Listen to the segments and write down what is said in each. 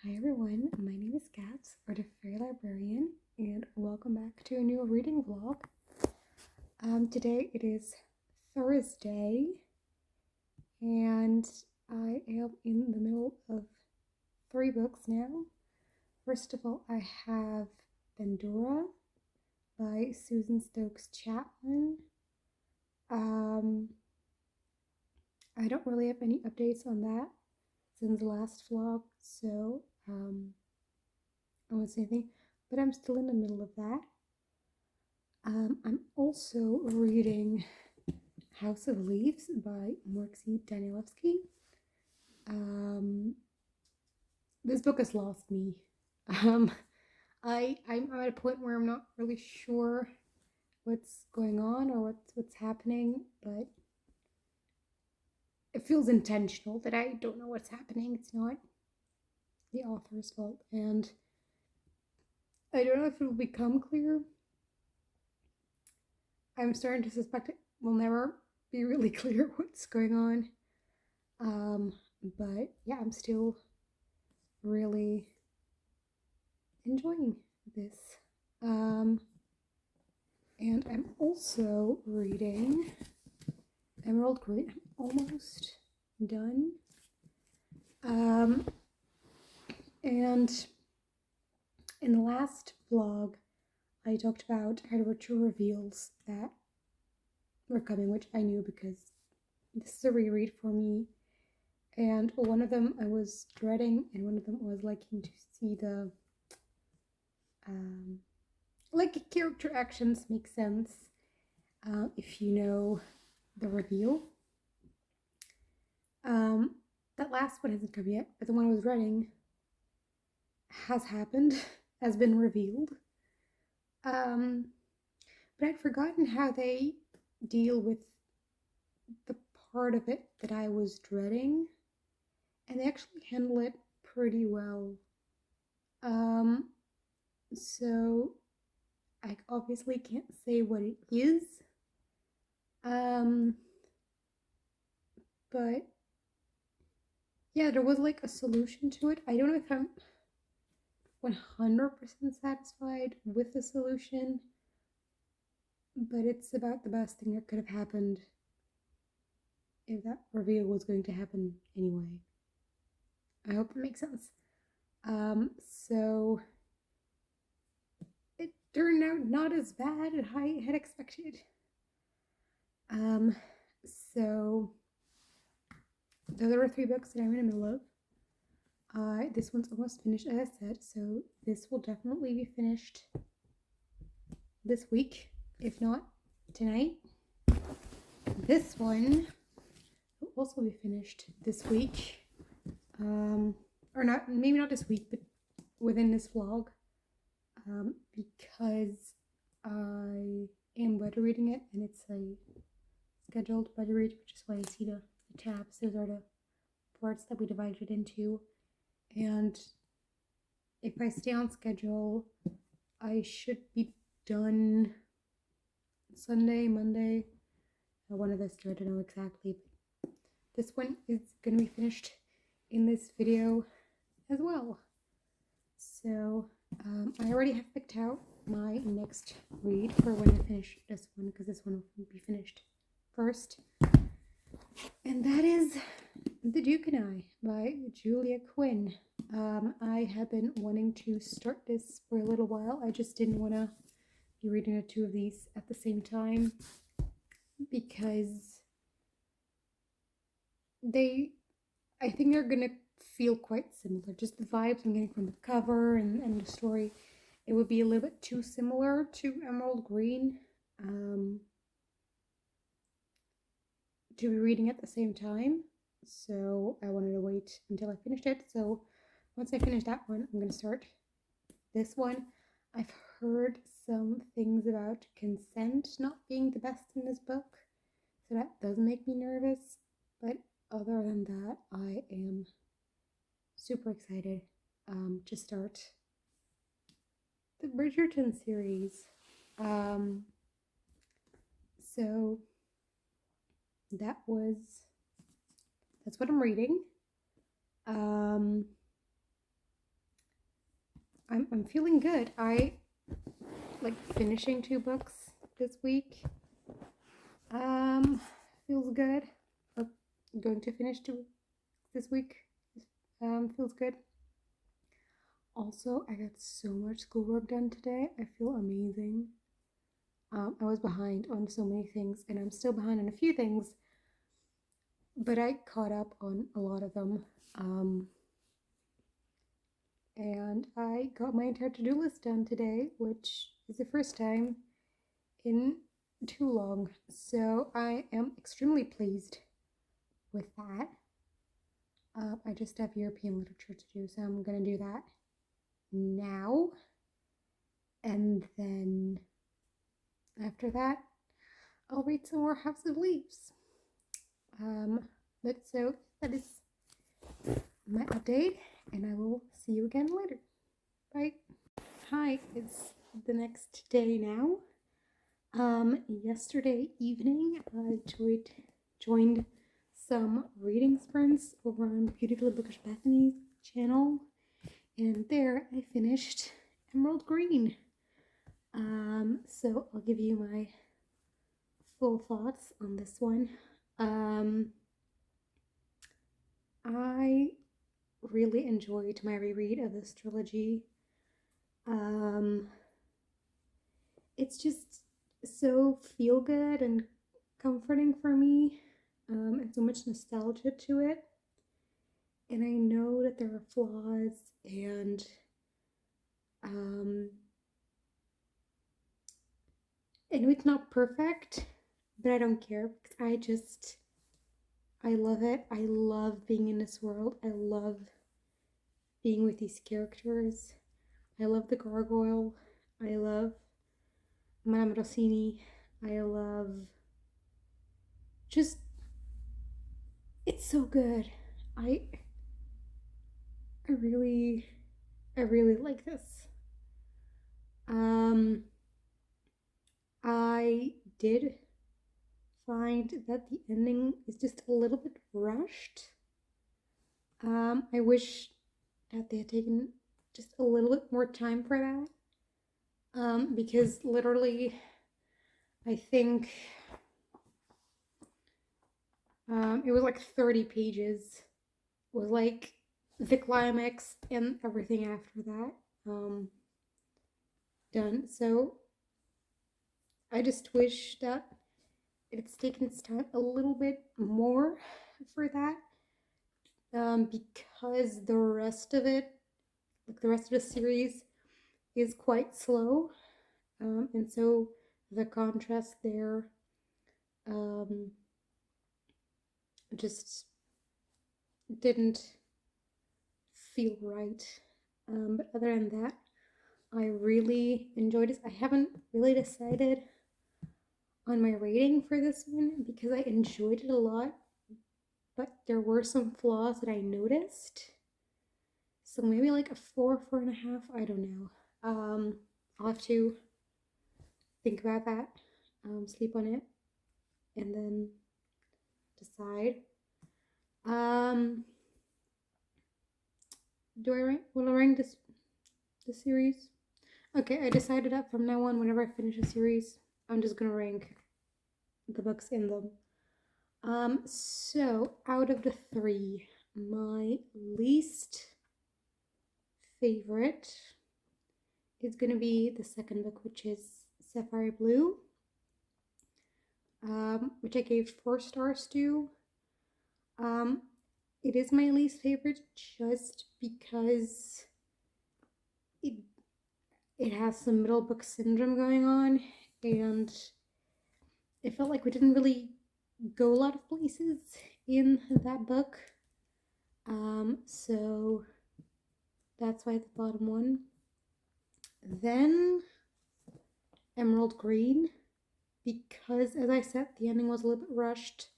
Hi everyone, my name is Gats, or the Fairy Librarian, and welcome back to a new reading vlog. Today it is Thursday, and I am in the middle of 3 books now. First of all, I have Boudica by Susan Stokes Chapman. I don't really have any updates on that since the last vlog, so I won't say anything, but I'm still in the middle of that. I'm also reading House of Leaves by Marissa Danielewski. This book has lost me. I'm at a point where I'm not really sure what's going on or what's happening, but it feels intentional that I don't know what's happening. It's not the author's fault, and I don't know if it will become clear. I'm starting to suspect it will never be really clear what's going on. But yeah, I'm still really enjoying this. And I'm also reading Emerald Green. I'm almost done. And in the last vlog, I talked about how there were 2 reveals that were coming, which I knew because this is a reread for me. And one of them I was dreading, and one of them I was liking to see the character actions make sense if you know the reveal. That last one hasn't come yet, but the one I was dreading has happened, has been revealed. But I'd forgotten how they deal with the part of it that I was dreading, and they actually handle it pretty well. So I obviously can't say what it is. But yeah, there was like a solution to it. I don't know if I'm 100% satisfied with the solution, but it's about the best thing that could have happened if that reveal was going to happen anyway. I hope it makes sense. So it turned out not as bad as I had expected. So there are 3 books that I'm in the middle of. This one's almost finished, as I said, so this will definitely be finished this week, if not tonight. This one will also be finished this week. Or not, maybe not this week, but within this vlog, because I am buddy reading it, and it's a scheduled buddy read, which is why you see the tabs. Those are the parts that we divided it into, and if I stay on schedule, I should be done Sunday, Monday, one of those two, I don't know exactly, but this one is going to be finished in this video as well. So I already have picked out my next read for when I finish this one, because this one will be finished first, and that is The Duke and I by Julia Quinn. I have been wanting to start this for a little while. I just didn't want to be reading the 2 of these at the same time, because I think they're gonna feel quite similar. Just the vibes I'm getting from the cover and the story, it would be a little bit too similar to Emerald Green to be reading at the same time. So I wanted to wait until I finished it. So once I finish that one, I'm gonna start this one. I've heard some things about consent not being the best in this book, so that does make me nervous, but other than that, I am super excited to start the Bridgerton series. So that's what I'm reading. I'm feeling good. I like finishing 2 books this week. Feels good. Or going to finish 2 this week. Feels good. Also, I got so much schoolwork done today. I feel amazing. I was behind on so many things, and I'm still behind on a few things, but I caught up on a lot of them. And I got my entire to-do list done today, which is the first time in too long. So I am extremely pleased with that. I just have European literature to do, so I'm going to do that now. And then after that, I'll read some more House of Leaves. But so that is my update, and I will see you again later. Bye. Hi, it's the next day now. Yesterday evening, I joined some reading sprints over on Beautifully Bookish Bethany's channel, and there I finished Emerald Green. So I'll give you my full thoughts on this one. I really enjoyed my reread of this trilogy. It's just so feel good and comforting for me, and so much nostalgia to it. And I know that there are flaws, and I know it's not perfect, but I don't care because I love it. I love being in this world. I love being with these characters. I love the gargoyle. I love Madame Rossini. I love just, it's so good. I really like this. I did find that the ending is just a little bit rushed. I wish that they had taken just a little bit more time for that. Because literally, I think it was like 30 pages. It was like the climax and everything after that done. So I just wish that it's taken its time a little bit more for that, because the rest of it, like the rest of the series, is quite slow, and so the contrast there just didn't feel right. But other than that, I really enjoyed it. I haven't really decided on my rating for this one because I enjoyed it a lot, but there were some flaws that I noticed. So maybe like a 4.5. I don't know. I'll have to think about that, sleep on it, and then decide. Will I rank this series? Okay, I decided that from now on, whenever I finish a series, I'm just gonna rank the books in them. So out of the 3, my least favorite is gonna be the second book, which is Sapphire Blue, which I gave 4 stars to. It is my least favorite just because it has some middle book syndrome going on, and it felt like we didn't really go a lot of places in that book. So that's why it's the bottom one. Then Emerald Green, because as I said, the ending was a little bit rushed,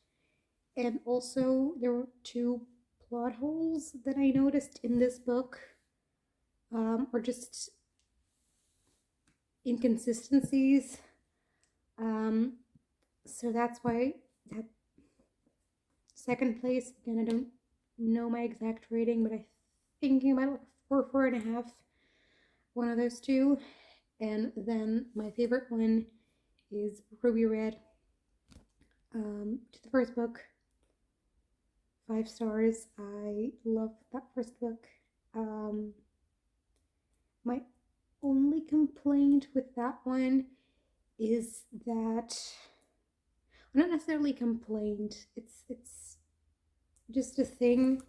and also there were 2 plot holes that I noticed in this book, or just inconsistencies. So that's why that second place, again, I don't know my exact rating, but I'm thinking about like 4.5. one of those two. And then my favorite one is Ruby Red. To the first book, 5 stars. I love that first book. My only complaint with that one is that, not necessarily complaint, it's just a thing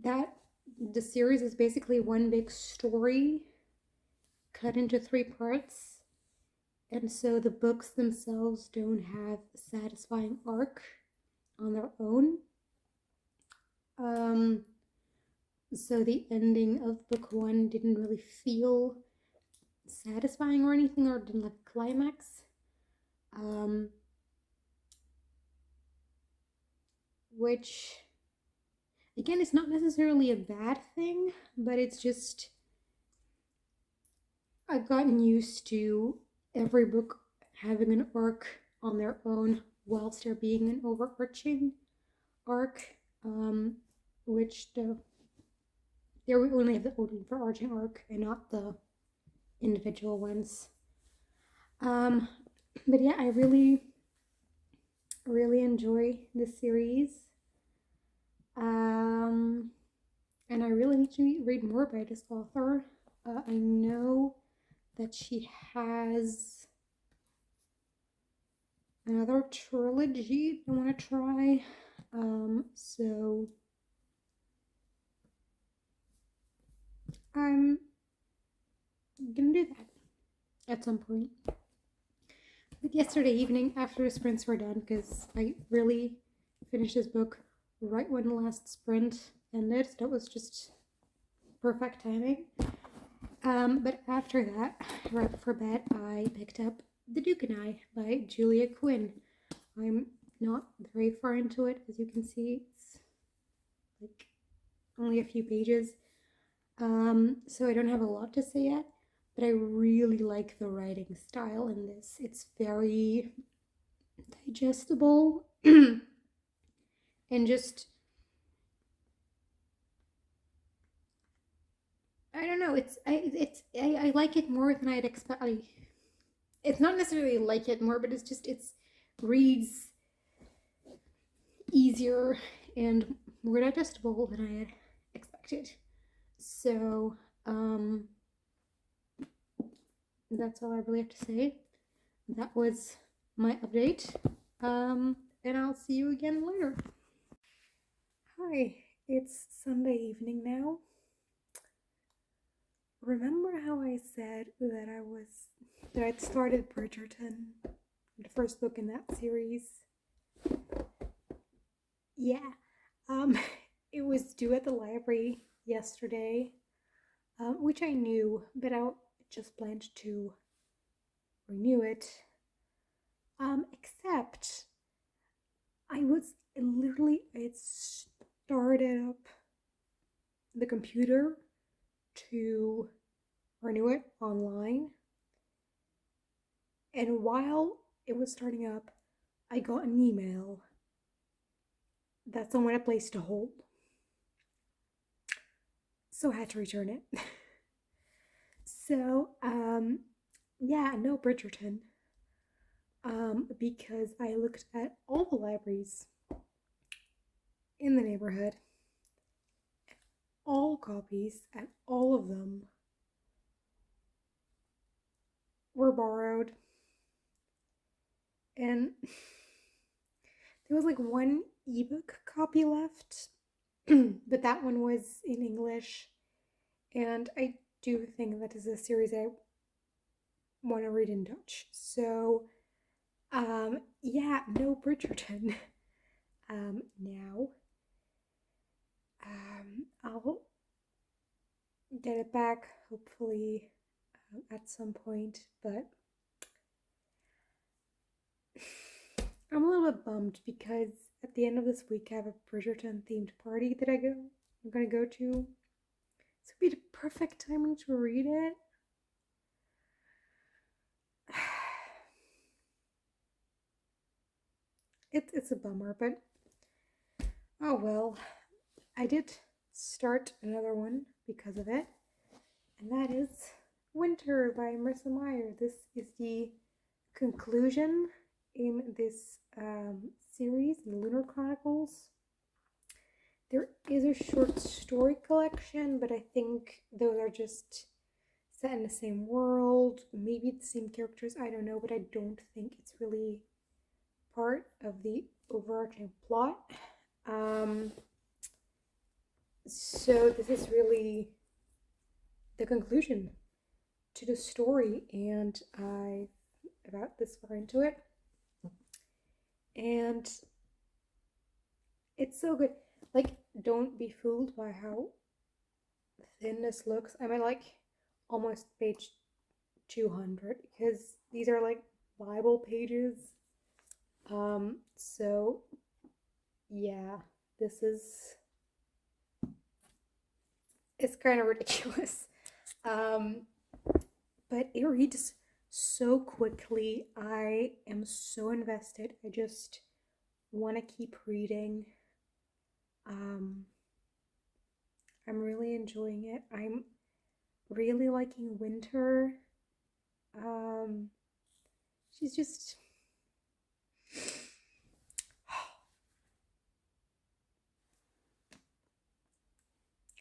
that the series is basically one big story cut into 3 parts, and so the books themselves don't have a satisfying arc on their own. So the ending of book 1 didn't really feel satisfying or anything, or didn't have a climax. Which, again, it's not necessarily a bad thing, but it's just, I've gotten used to every book having an arc on their own whilst there being an overarching arc, which there we only have the overarching arc and not the individual ones. But yeah, I really enjoy this series. And I really need to read more by this author. I know that she has another trilogy I want to try. So I'm gonna do that at some point. But yesterday evening, after the sprints were done, because I really finished this book right when the last sprint ended, that was just perfect timing. But after that, right before bed, I picked up The Duke and I by Julia Quinn. I'm not very far into it, as you can see. It's like only a few pages. So I don't have a lot to say yet, but I really like the writing style in this. It's very digestible and just, I don't know, I like it more than I'd expect. It's not necessarily like it more, but it's reads easier and more digestible than I had expected. So that's all I really have to say. That was my update. And I'll see you again later. Hi, it's Sunday evening now. Remember how I said that I'd started Bridgerton, the first book in that series? Yeah. It was due at the library yesterday, which I knew, but I just planned to renew it. Except I started up the computer to renew it online, and while it was starting up, I got an email that someone had placed a hold, so I had to return it. So yeah, no Bridgerton, because I looked at all the libraries in the neighborhood, all copies, and all of them were borrowed, and there was like one ebook copy left, but that one was in English, and I do think that is a series I want to read in Dutch. So yeah, no Bridgerton now. I'll get it back hopefully at some point, but I'm a little bit bummed because at the end of this week I have a Bridgerton themed party that I'm gonna go to. This would be the perfect timing to read it. It's a bummer, but oh well. I did start another one because of it, and that is Winter by Marissa Meyer. This is the conclusion in this series, the Lunar Chronicles. There is a short story collection, but I think those are just set in the same world, maybe the same characters, I don't know, but I don't think it's really part of the overarching plot. So this is really the conclusion to the story, and I about this far into it, and it's so good. Like, don't be fooled by how thin this looks. I'm at like almost page 200 because these are like Bible pages. So yeah, this is, it's kind of ridiculous. But it reads so quickly. I am so invested. I just want to keep reading. I'm really enjoying it. I'm really liking Winter. She's just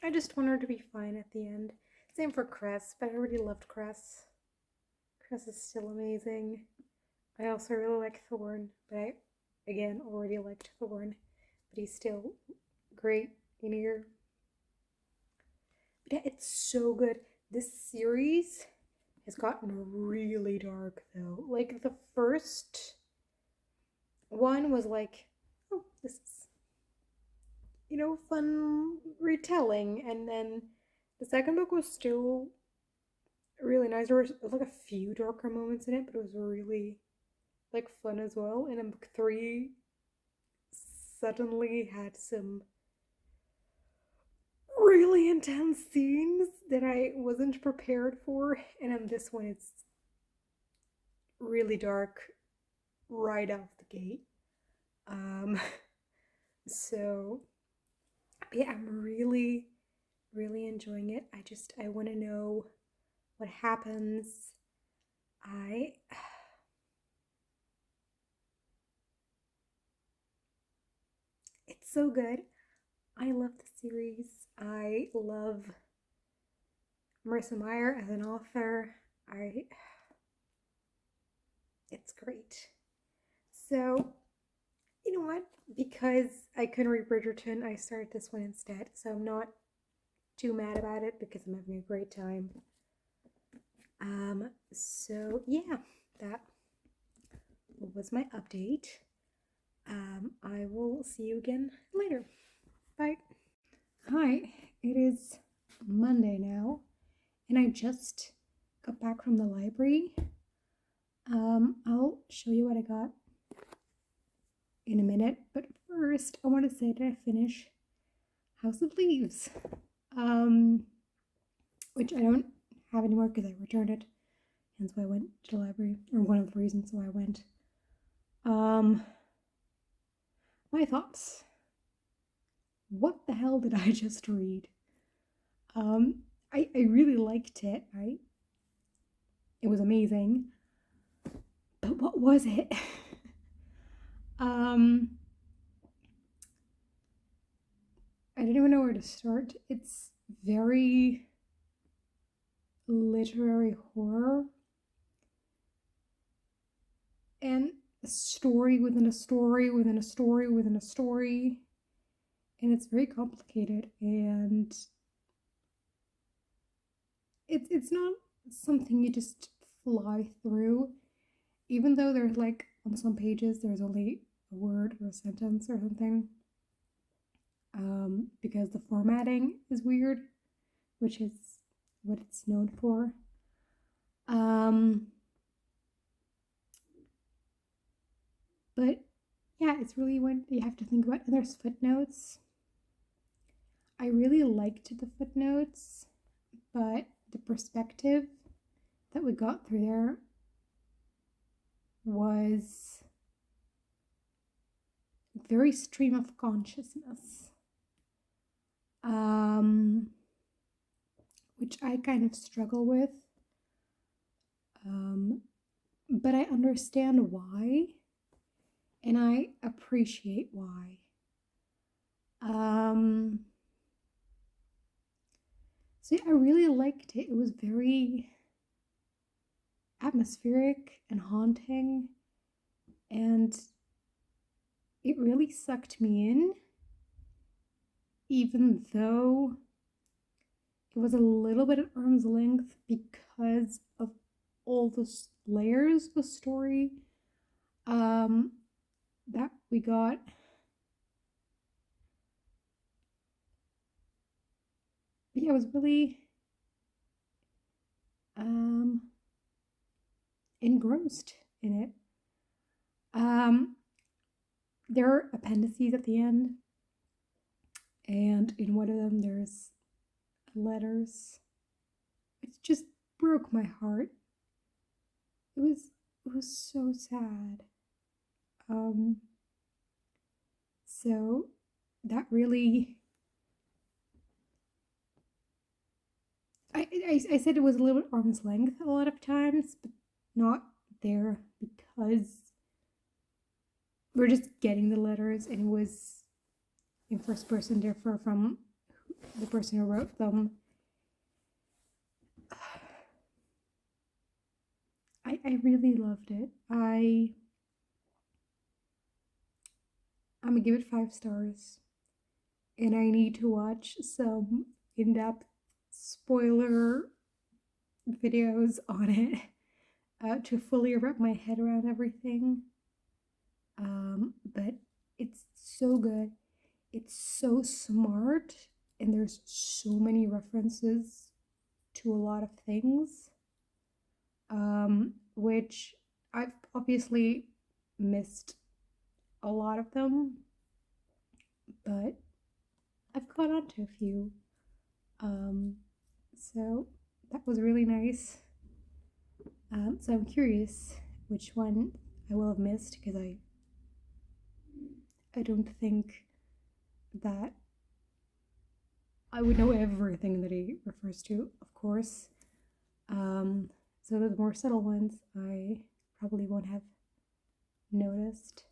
I just want her to be fine at the end. Same for Cress, but I already loved Cress. Cress is still amazing. I also really like Thorn, but I, again, already liked Thorn, but he's still great in here. But yeah, it's so good. This series has gotten really dark, though. Like, the first one was like, oh, this is, fun retelling. And then the second book was still really nice. There was like a few darker moments in it, but it was really like fun as well. And then book 3 suddenly had some really intense scenes that I wasn't prepared for. And then this one, it's really dark right off the gate. So yeah, I'm really, really enjoying it. I want to know what happens. It's so good. I love the series. I love Marissa Meyer as an author. It's great. So, you know what? Because I couldn't read Bridgerton, I started this one instead. So I'm not too mad about it because I'm having a great time. So yeah, that was my update. I will see you again later. Bye. Hi, it is Monday now, and I just got back from the library. I'll show you what I got in a minute, but first I want to say that I finished House of Leaves, which I don't have anymore because I returned it, hence why I went to the library, or one of the reasons why I went. My thoughts. What the hell did I just read? I really liked it. It was amazing. But what was it? I don't even know where to start. It's very literary horror. And a story within a story within a story within a story. And it's very complicated, and it's not something you just fly through, even though there's like on some pages there's only a word or a sentence or something, because the formatting is weird, which is what it's known for. But yeah, it's really what you have to think about. And there's footnotes. I really liked the footnotes, but the perspective that we got through there was very stream of consciousness. which I kind of struggle with. But I understand why, and I appreciate why. So yeah, I really liked it. It was very atmospheric and haunting, and it really sucked me in, even though it was a little bit at arm's length because of all the layers of story that we got. But yeah, I was really engrossed in it. There are appendices at the end, and in one of them there's letters. It just broke my heart. It was so sad. So that really, I said it was a little bit arm's length a lot of times, but not there because we're just getting the letters, and it was in first person, therefore from the person who wrote them. I really loved it. I'm gonna give it 5 stars, and I need to watch some in-depth spoiler videos on it to fully wrap my head around everything. But it's so good. It's so smart, and there's so many references to a lot of things, which I've obviously missed a lot of them, but I've caught on to a few. So that was really nice. So I'm curious which one I will have missed, because I don't think that I would know everything that he refers to, of course. So the more subtle ones I probably won't have noticed.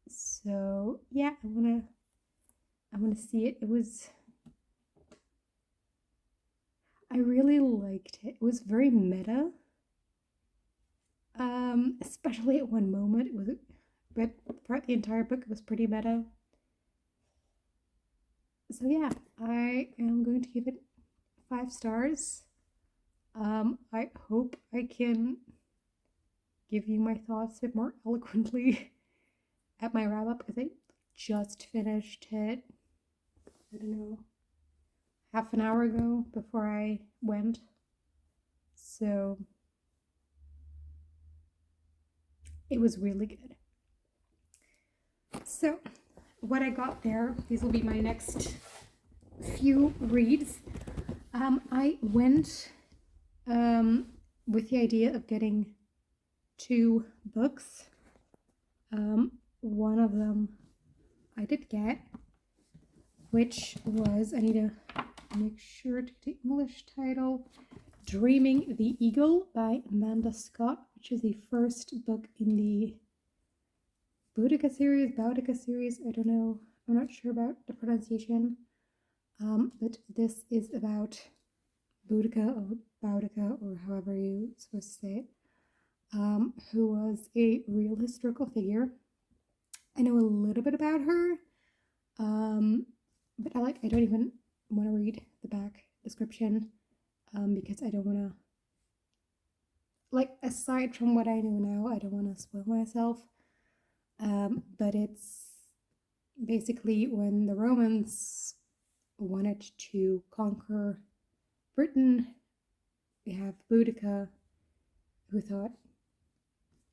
So yeah, I wanna see it. I really liked it. It was very meta. Especially at one moment, but throughout the entire book it was pretty meta. So yeah, I am going to give it 5 stars. I hope I can give you my thoughts a bit more eloquently at my wrap up, because I just finished it, I don't know, half an hour ago before I went. So it was really good. So what I got there, these will be my next few reads. I went with the idea of getting 2 books. One of them I did get, which was, I need to make sure to get the English title, Dreaming the Eagle by Manda Scott, which is the first book in the Boudica series, I don't know, I'm not sure about the pronunciation, but this is about Boudica or however you're supposed to say it, who was a real historical figure. I know a little bit about her, but I don't even want to read the back description, because I don't want to, aside from what I know now, I don't want to spoil myself. But it's basically when the Romans wanted to conquer Britain, we have Boudica, who thought,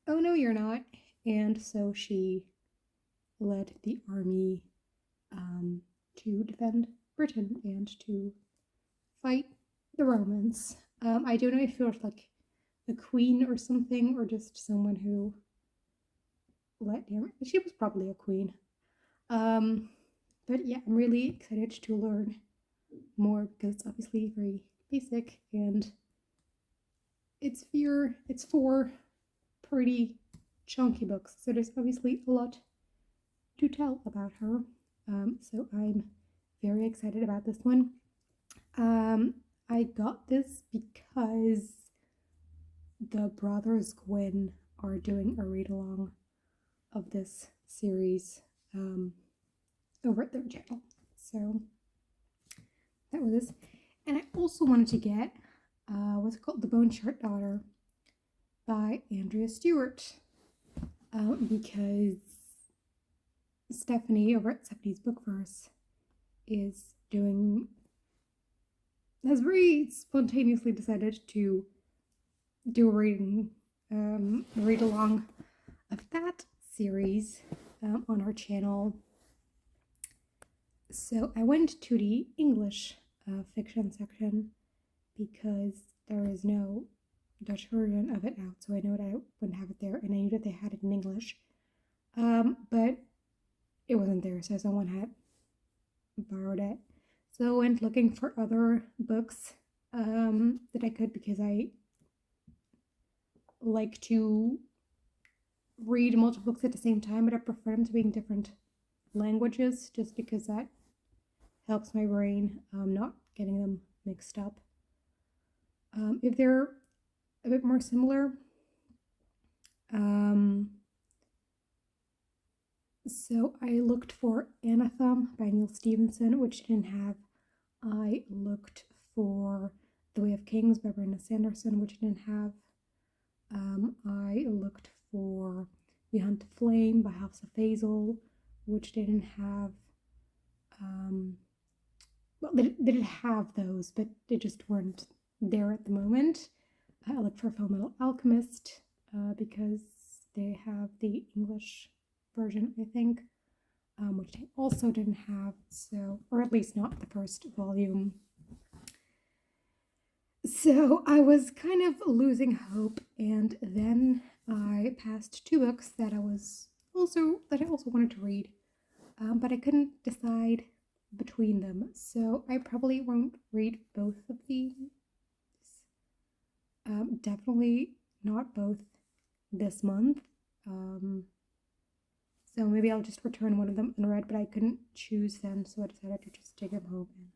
oh no, you're not. And so she led the army to defend Britain and to fight the Romans. I don't know if she was like a queen or something, or just someone who led him. She was probably a queen. But yeah, I'm really excited to learn more because it's obviously very basic and it's four pretty chunky books. So there's obviously a lot to tell about her. So I'm very excited about this one. I got this because the brothers Quinn are doing a read along of this series over at their channel. So that was this. And I also wanted to get what's it called? The Bone Shard Daughter by Andrea Stewart. Because Stephanie over at Stephanie's Bookverse has very spontaneously decided to do a read along of that series on our channel. So I went to the English fiction section because there is no Dutch version of it out, so I know that I wouldn't have it there, and I knew that they had it in English, but it wasn't there, so someone had borrowed it. So I went looking for other books that I could, because I like to read multiple books at the same time, but I prefer them to be in different languages, just because that helps my brain not getting them mixed up. If they're a bit more similar, so I looked for Anathema by Neil Stevenson, which didn't have. I looked for The Way of Kings by Brenda Sanderson, which didn't have. I looked for We Hunt the Flame by House of Hazel, which didn't have. Well, they did have those, but they just weren't there at the moment. I looked for Fullmetal Alchemist because they have the English version, I think, which they also didn't have, so, or at least not the first volume. So I was kind of losing hope, and then I passed two books that I also wanted to read, but I couldn't decide between them. So I probably won't read both of these. Definitely not both this month. So maybe I'll just return one of them unread, but I couldn't choose them, so I decided to just take them home and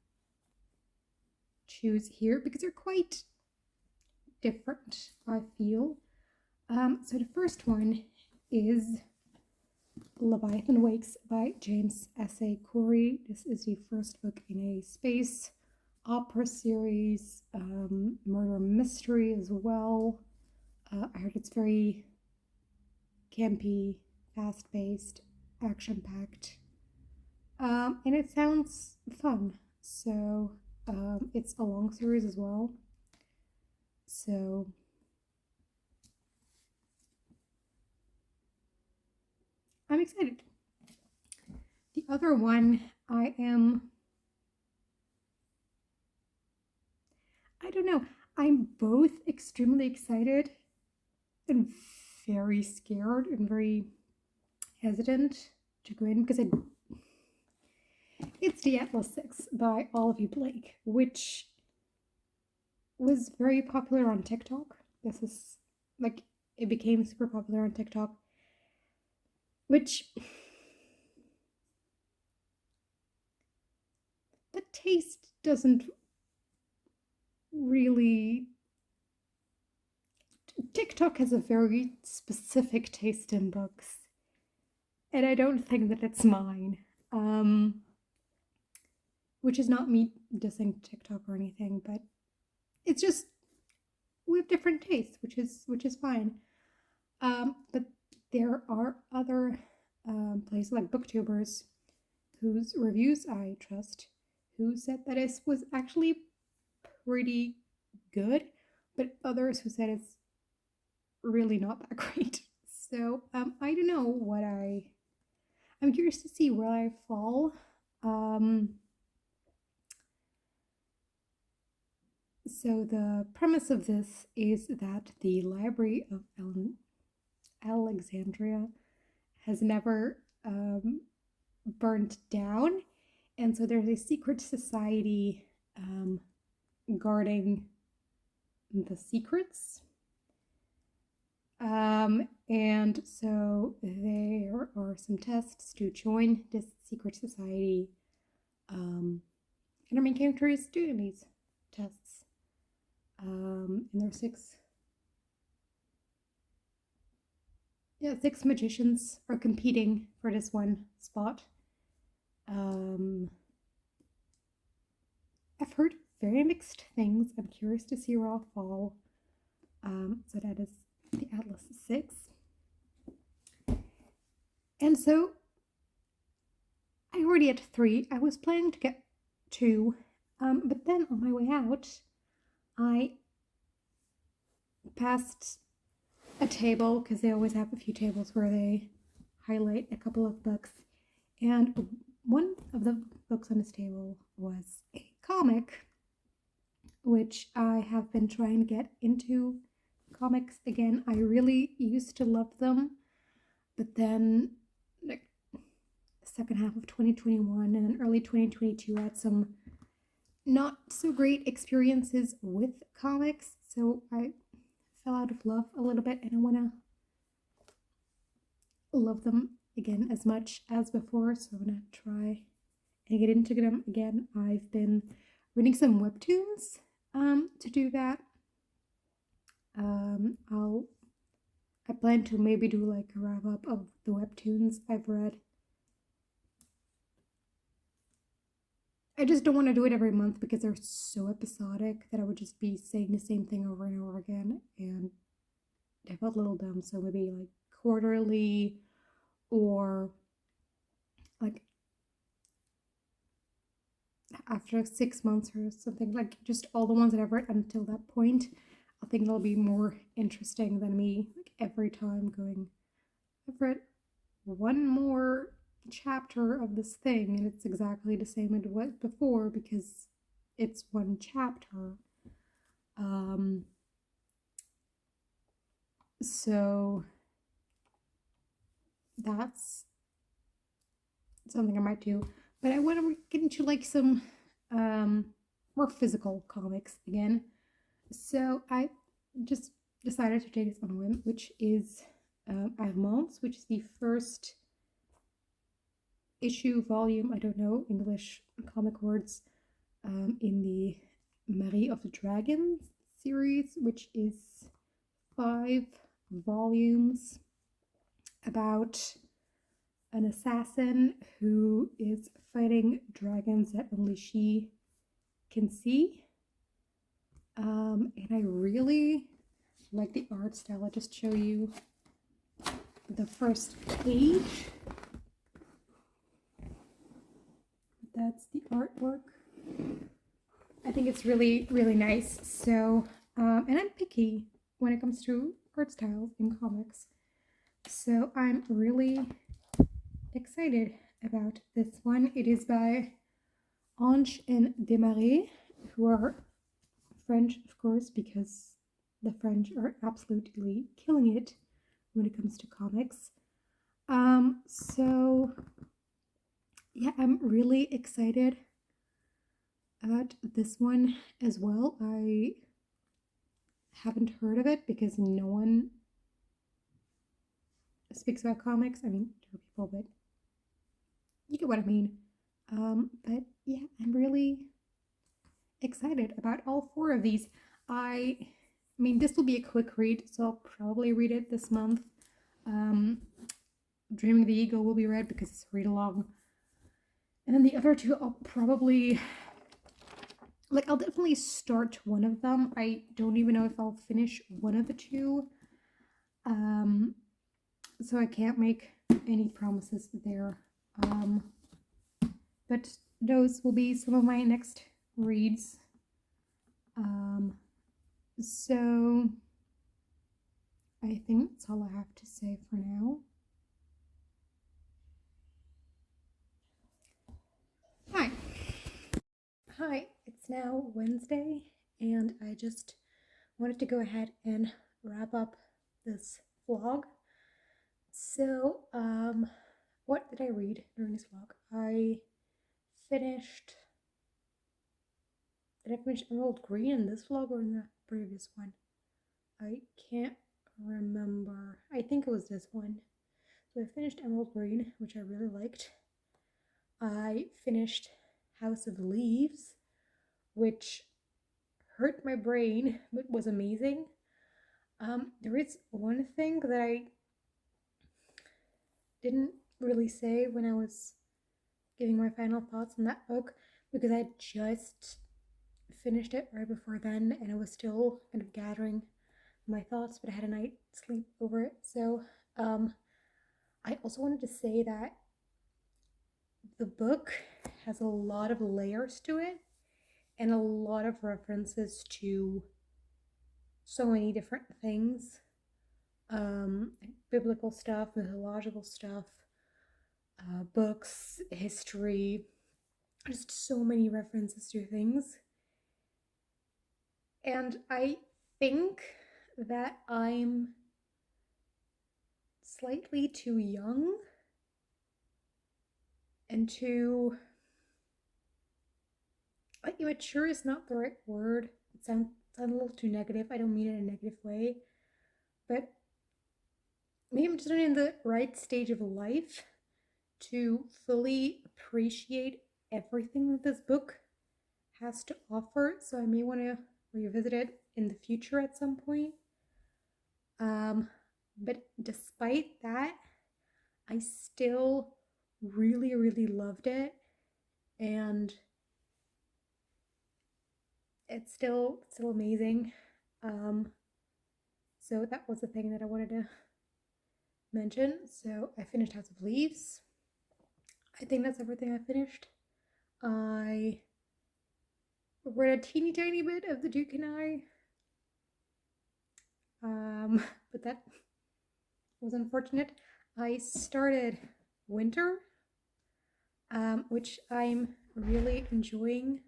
choose here because they're quite different, I feel. So the first one is Leviathan Wakes by James S.A. Corey. This is the first book in a space opera series, murder mystery as well. I heard it's very campy, fast-paced, action-packed, and it sounds fun. So it's a long series as well. So I'm excited. The other one I don't know. I'm both extremely excited and very scared and very hesitant to go in because it's The Atlas 6 by Olivie Blake, which was very popular on TikTok. This is like, it became super popular on TikTok, which the taste doesn't really. TikTok has a very specific taste in books, and I don't think that it's mine. Which is not me dissing TikTok or anything, but it's just we have different tastes, which is fine. But there are other places like booktubers whose reviews I trust, who said that it was actually pretty good, but others who said it's really not that great. So I don't know I'm curious to see where I fall. So the premise of this is that the Library of Alexandria has never burnt down, And so there's a secret society guarding the secrets. And so there are some tests to join this secret society. And our main character is doing these tests. And there are six magicians are competing for this one spot. I've heard very mixed things. I'm curious to see where I'll fall. So that is the Atlas 6. And so I already had 3. I was planning to get 2. But then on my way out, I passed a table, because they always have a few tables where they highlight a couple of books. And one of the books on this table was a comic, which I have been trying to get into comics again. I really used to love them, but then like the second half of 2021 and then early 2022 I had some not so great experiences with comics, so I fell out of love a little bit, and I want to love them again as much as before, so I'm going to try and get into them again. I've been reading some webtoons to do that. I plan to maybe do like a wrap up of the webtoons I've read. I just don't want to do it every month because they're so episodic that I would just be saying the same thing over and over again, and I felt a little dumb. So maybe like quarterly, or like after 6 months or something, like just all the ones that I've read until that point. I think it'll be more interesting than me like every time going, I've read one more chapter of this thing and it's exactly the same as it was before, because it's one chapter. So that's something I might do, but I want to get into like some more physical comics again. So I just decided to take this on a whim, which is Armance, which is the first issue, volume, I don't know English comic words, in the Marie of the Dragon series, which is 5 volumes about an assassin who is fighting dragons that only she can see. And I really like the art style. I'll just show you the first page. That's the artwork. I think it's really, really nice. So, and I'm picky when it comes to art styles in comics. So I'm really excited about this one. It is by Ange and Démarez, who are French, of course, because the French are absolutely killing it when it comes to comics. So yeah, I'm really excited about this one as well. I haven't heard of it because no one speaks about comics. I mean, there are people, but you get what I mean. But yeah, I'm really excited about all 4 of these. I mean, this will be a quick read, so I'll probably read it this month. Dreaming the Eagle will be read because it's read along. And then the other 2, I'll probably, like, I'll definitely start one of them. I don't even know if I'll finish one of the 2. So I can't make any promises there. But those will be some of my next reads. So I think that's all I have to say for now. Hi, it's now Wednesday, and I just wanted to go ahead and wrap up this vlog. So, what did I read during this vlog? I finished. Did I finish Emerald Green in this vlog or in the previous one? I can't remember. I think it was this one. So I finished Emerald Green, which I really liked. I finished House of Leaves, which hurt my brain, but was amazing. There is one thing that I didn't really say when I was giving my final thoughts on that book, because I just finished it right before then, and I was still kind of gathering my thoughts, but I had a night sleep over it. So I also wanted to say that the book has a lot of layers to it and a lot of references to so many different things, biblical stuff, mythological stuff, books, history, just so many references to things. And I think that I'm slightly too young and too, like, immature is not the right word. It sounds a little too negative. I don't mean it in a negative way, but maybe I'm just not in the right stage of life to fully appreciate everything that this book has to offer. So I may want to revisit it in the future at some point. But despite that, I still really, really loved it, and it's still amazing. So that was the thing that I wanted to mention. So I finished House of Leaves. I think that's everything I finished. I read a teeny tiny bit of The Duke and I, but that was unfortunate. I started Winter, which I'm really enjoying.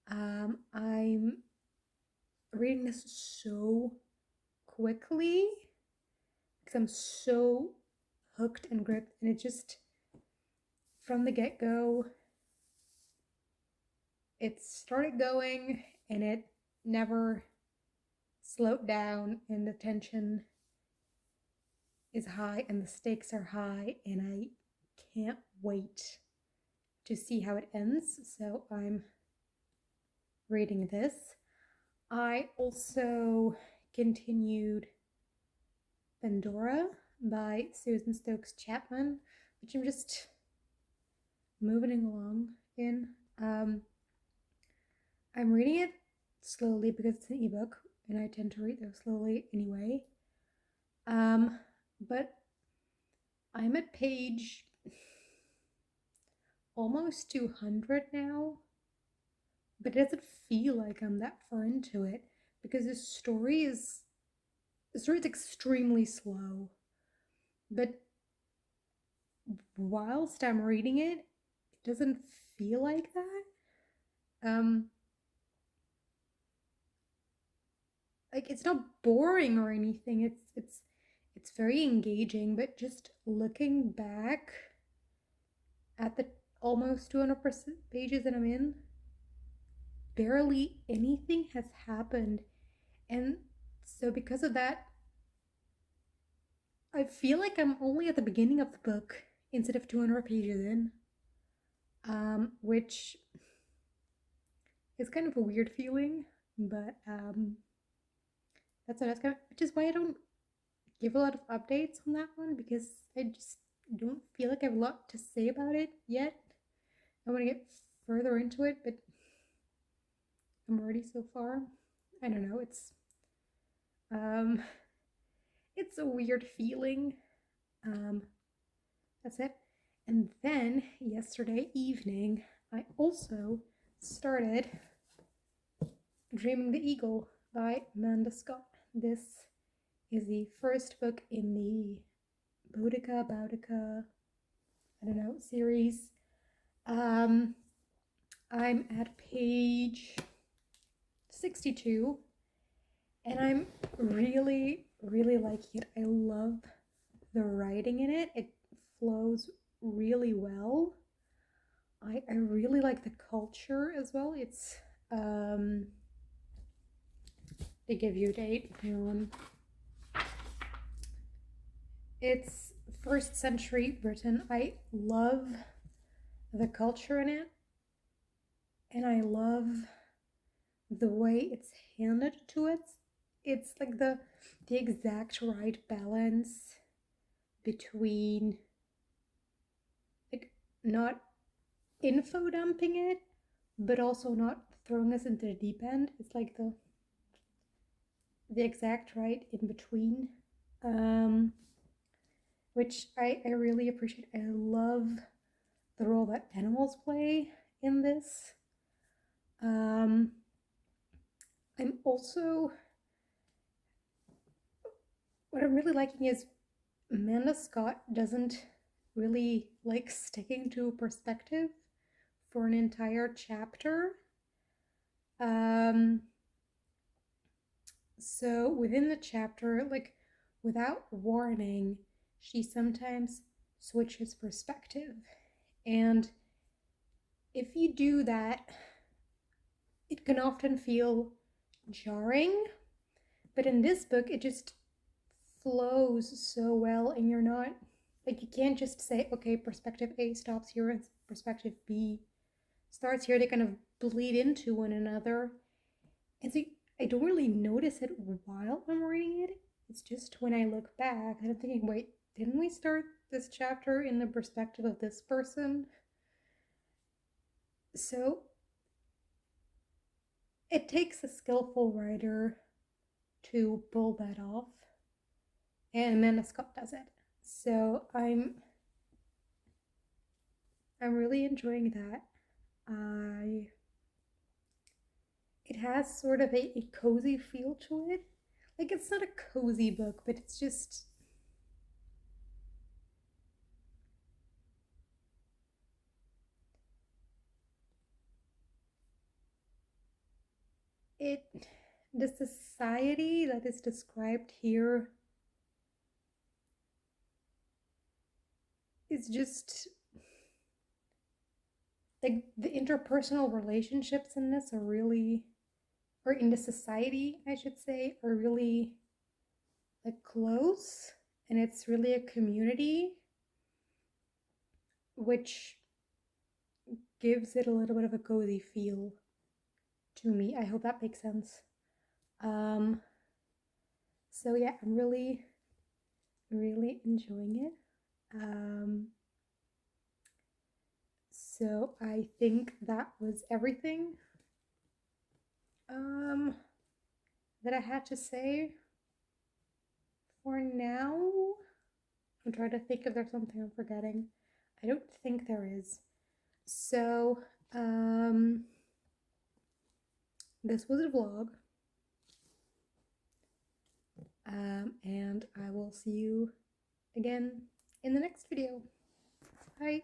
I'm reading this so quickly because I'm so hooked and gripped, and it just, from the get-go, it started going and it never slowed down, and the tension is high and the stakes are high, and I can't wait to see how it ends. So I'm reading this. I also continued Pandora by Susan Stokes Chapman, which I'm just moving along in. I'm reading it slowly because it's an ebook, and I tend to read those slowly anyway. But I'm at page almost 200 now, but it doesn't feel like I'm that far into it because the story is extremely slow. But whilst I'm reading it, it doesn't feel like that. Like, it's not boring or anything. It's very engaging, but just looking back at the almost 200 pages that I'm in, barely anything has happened. And so because of that, I feel like I'm only at the beginning of the book instead of 200 pages in, which is kind of a weird feeling, but which is why I don't give a lot of updates on that one, because I just don't feel like I have a lot to say about it yet. I want to get further into it, but I'm already so far. I don't know, it's a weird feeling. That's it. And then yesterday evening, I also started Dreaming the Eagle by Manda Scott. This is the first book in the Boudica, I don't know, series. I'm at page 62, and I'm really, really liking it. I love the writing in it. It flows really well. I really like the culture as well. It's they give you a date. It's 1st century Britain. I love the culture in it, and I love the way it's handed to it. It's like the exact right balance between like not info dumping it, but also not throwing us into the deep end. It's like the exact right in between, which I really appreciate. I love the role that animals play in this. I'm also, what I'm really liking is Manda Scott doesn't really like sticking to a perspective for an entire chapter. So within the chapter, like without warning, she sometimes switches perspective. And if you do that, it can often feel jarring. But in this book, it just flows so well, and you're not, like, you can't just say, okay, perspective A stops here and perspective B starts here. They kind of bleed into one another. And so I don't really notice it while I'm reading it. It's just when I look back and I'm thinking, wait, didn't we start this chapter in the perspective of this person? So it takes a skillful writer to pull that off, and Amanda Scott does it. So I'm really enjoying that. It has sort of a cozy feel to it. Like, it's not a cozy book, but it's just, the society that is described here is just, like, the interpersonal relationships in this are really, or in the society, I should say, are really, like, close, and it's really a community, which gives it a little bit of a cozy feel to me. I hope that makes sense. So yeah, I'm really enjoying it. So I think that was everything that I had to say for now. I'm trying to think if there's something I'm forgetting. I don't think there is. So this was a vlog. And I will see you again in the next video. Bye.